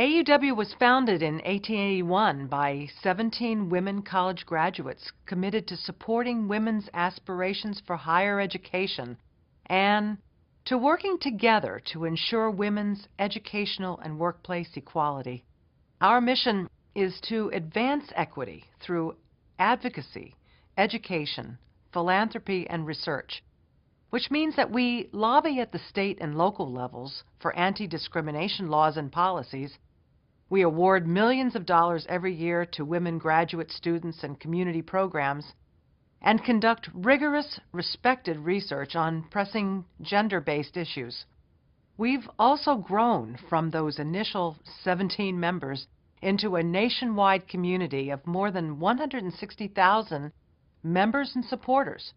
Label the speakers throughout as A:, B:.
A: AUW was founded in 1881 by 17 women college graduates committed to supporting women's aspirations for higher education and to working together to ensure women's educational and workplace equality. Our mission is to advance equity through advocacy, education, philanthropy, and research, which means that we lobby at the state and local levels for anti-discrimination laws and policies. We award millions of dollars every year to women graduate students and community programs, and conduct rigorous, respected research on pressing gender-based issues. We've also grown from those initial 17 members into a nationwide community of more than 160,000 members and supporters,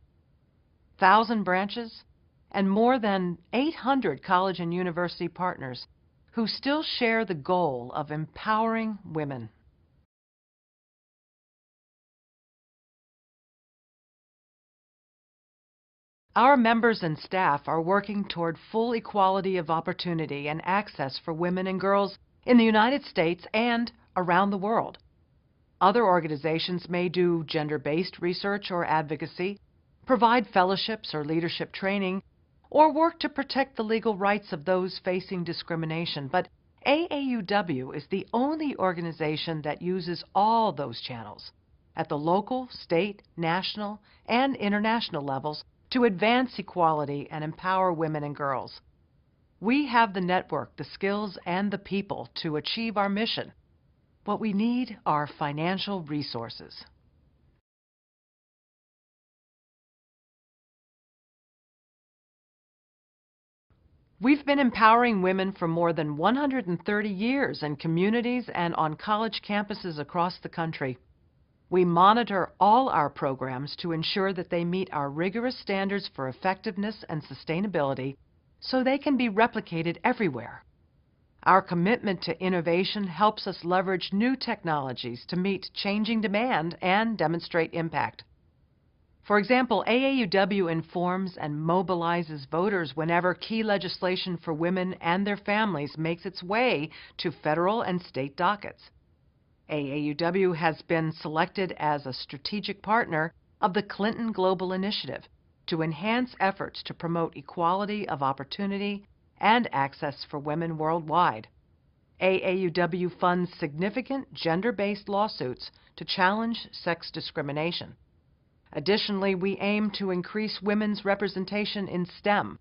A: 1,000 branches, and more than 800 college and university partners who still share the goal of empowering women. Our members and staff are working toward full equality of opportunity and access for women and girls in the United States and around the world. Other organizations may do gender-based research or advocacy, provide fellowships or leadership training, or work to protect the legal rights of those facing discrimination, but AAUW is the only organization that uses all those channels at the local, state, national, and international levels to advance equality and empower women and girls. We have the network, the skills, and the people to achieve our mission. What we need are financial resources. We've been empowering women for more than 130 years in communities and on college campuses across the country. We monitor all our programs to ensure that they meet our rigorous standards for effectiveness and sustainability so they can be replicated everywhere. Our commitment to innovation helps us leverage new technologies to meet changing demand and demonstrate impact. For example, AAUW informs and mobilizes voters whenever key legislation for women and their families makes its way to federal and state dockets. AAUW has been selected as a strategic partner of the Clinton Global Initiative to enhance efforts to promote equality of opportunity and access for women worldwide. AAUW funds significant gender-based lawsuits to challenge sex discrimination. Additionally, we aim to increase women's representation in STEM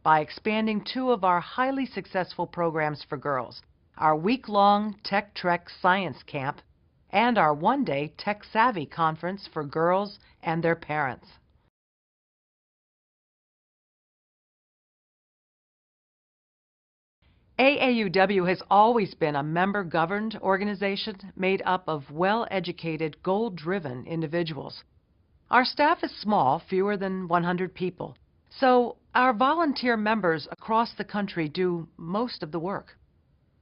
A: by expanding two of our highly successful programs for girls, our week-long Tech Trek Science Camp and our one-day Tech Savvy Conference for girls and their parents. AAUW has always been a member-governed organization made up of well-educated, goal-driven individuals. Our staff is small, fewer than 100 people, so our volunteer members across the country do most of the work.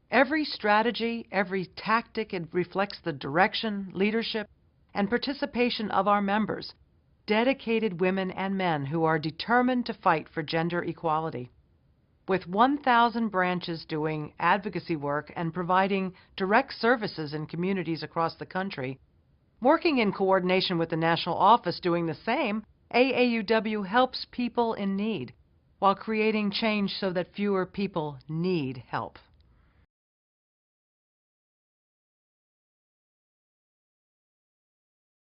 A: Every strategy, every tactic, it reflects the direction, leadership, and participation of our members, dedicated women and men who are determined to fight for gender equality. With 1,000 branches doing advocacy work and providing direct services in communities across the country, working in coordination with the national office doing the same, AAUW helps people in need while creating change so that fewer people need help.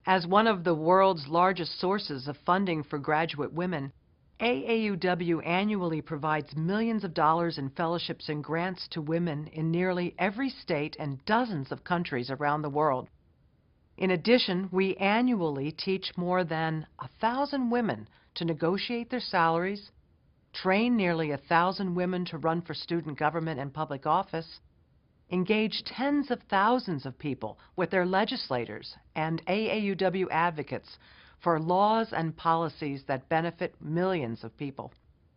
A: As one of the world's largest sources of funding for graduate women, AAUW annually provides millions of dollars in fellowships and grants to women in nearly every state and dozens of countries around the world. In addition, we annually teach more than 1,000 women to negotiate their salaries, train nearly 1,000 women to run for student government and public office, engage tens of thousands of people with their legislators and AAUW advocates for laws and policies that benefit millions of people.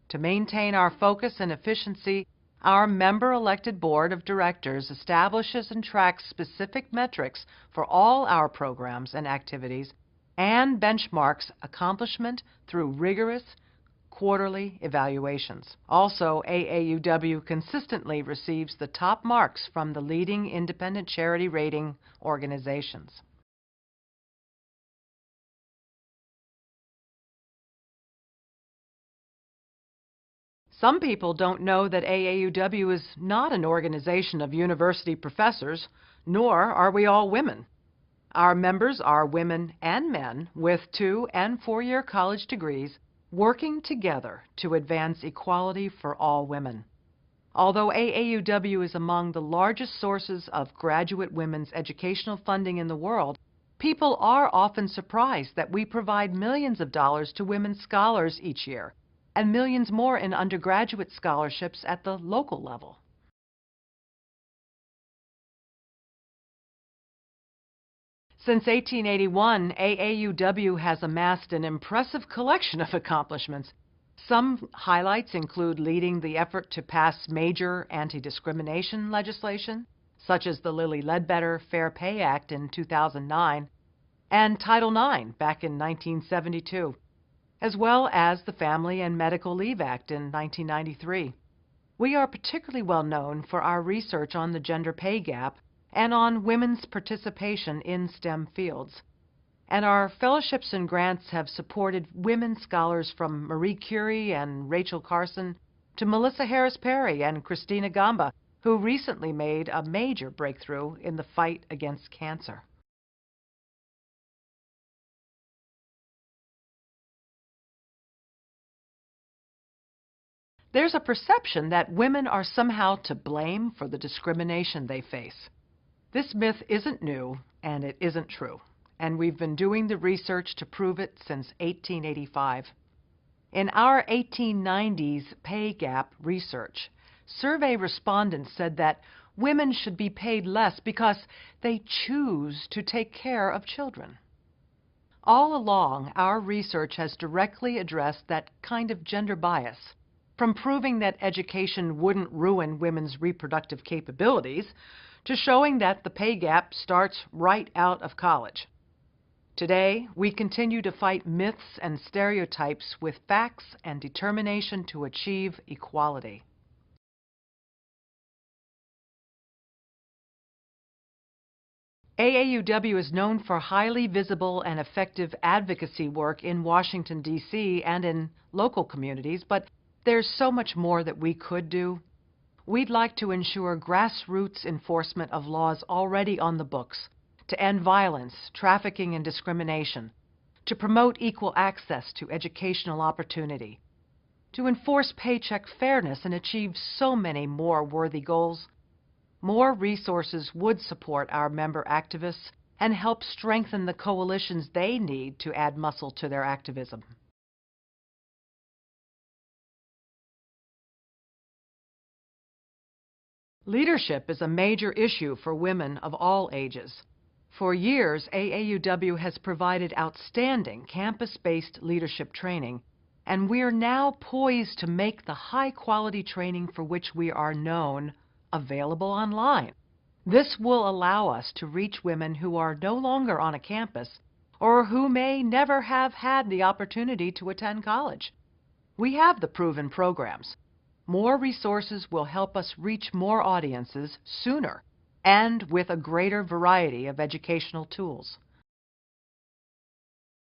A: To maintain our focus and efficiency, our member-elected board of directors establishes and tracks specific metrics for all our programs and activities and benchmarks accomplishment through rigorous, quarterly evaluations. Also, AAUW consistently receives the top marks from the leading independent charity rating organizations. Some people don't know that AAUW is not an organization of university professors, nor are we all women. Our members are women and men with 2- and 4-year college degrees working together to advance equality for all women. Although AAUW is among the largest sources of graduate women's educational funding in the world, people are often surprised that we provide millions of dollars to women scholars each year, and millions more in undergraduate scholarships at the local level. Since 1881, AAUW has amassed an impressive collection of accomplishments. Some highlights include leading the effort to pass major anti-discrimination legislation, such as the Lilly Ledbetter Fair Pay Act in 2009 and Title IX back in 1972, as well as the Family and Medical Leave Act in 1993. We are particularly well known for our research on the gender pay gap and on women's participation in STEM fields. And our fellowships and grants have supported women scholars from Marie Curie and Rachel Carson to Melissa Harris Perry and Christina Gamba, who recently made a major breakthrough in the fight against cancer. There's a perception that women are somehow to blame for the discrimination they face. This myth isn't new, and it isn't true, and we've been doing the research to prove it since 1885. In our 1890s pay gap research, survey respondents said that women should be paid less because they choose to take care of children. All along, our research has directly addressed that kind of gender bias, from proving that education wouldn't ruin women's reproductive capabilities to showing that the pay gap starts right out of college. Today, we continue to fight myths and stereotypes with facts and determination to achieve equality. AAUW is known for highly visible and effective advocacy work in Washington, D.C. and in local communities, but there's so much more that we could do. We'd like to ensure grassroots enforcement of laws already on the books, to end violence, trafficking, and discrimination, to promote equal access to educational opportunity, to enforce paycheck fairness and achieve so many more worthy goals. More resources would support our member activists and help strengthen the coalitions they need to add muscle to their activism. Leadership is a major issue for women of all ages. For years, AAUW has provided outstanding campus-based leadership training, and we are now poised to make the high-quality training for which we are known available online. This will allow us to reach women who are no longer on a campus or who may never have had the opportunity to attend college. We have the proven programs. More resources will help us reach more audiences sooner and with a greater variety of educational tools.